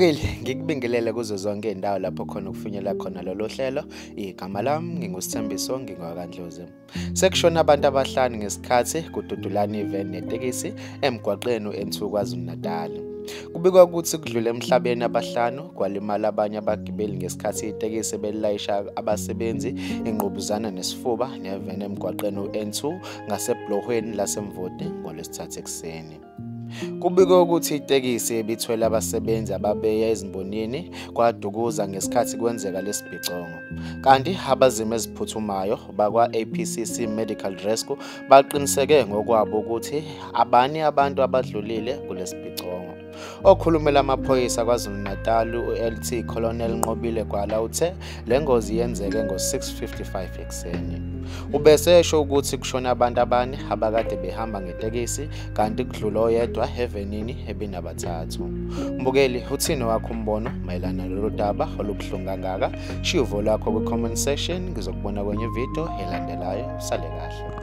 Mbukeli, ngikubingelele kuzo zonke indawo lapho khona ukufinyela khona lolo hlelo. Igama lami ngingusithembiso ngingwakandlozi. Sekushona abantu abahlanu ngesikhathi kududulana iveni netekisi emgwaqeni u-N2 KwaZulu-Natal. Kubikwa ukuthi kudlule emhlabeni abahlanu kwalimala abanye abagibeli ngesikhathi itekisi belilayisha abasebenzi ingqubuzana nesifuba neveni emgwaqeni u-N2 ngasebhlohweni lasemvoti ngolwesithathu ekuseni. Kubikwa ukuthi itekisi ebithwele abasebenzi ababeya ezimbonini kwadukuza ngesikhathi kwenzeka lesibhicongo. Kanti abazimo eziphuthumayo bakwa-APCC Medical Rescue baqiniseke ngokwabo ukuthi abanye abantu abadlulile kulesibhicongo. Okhulumela amaphoyisa KwaZulu-Natal u-LT Colonel Nqobile Gwala uthe le ngozi yenzeke ngo-6:55 ekuseni. Ubese esho ukuthi kushona abantu abane abakade behamba ngetekisi kanti kudlula oyedwa evenini ebinabathathu. Mbukeli, uthini wakho umbono mayelana nalolu daba olubuhlungu kangaka? Shiya uvo lwakho kwi-comment section, ngizokubona kwenye video elandelayo. Sale kahle.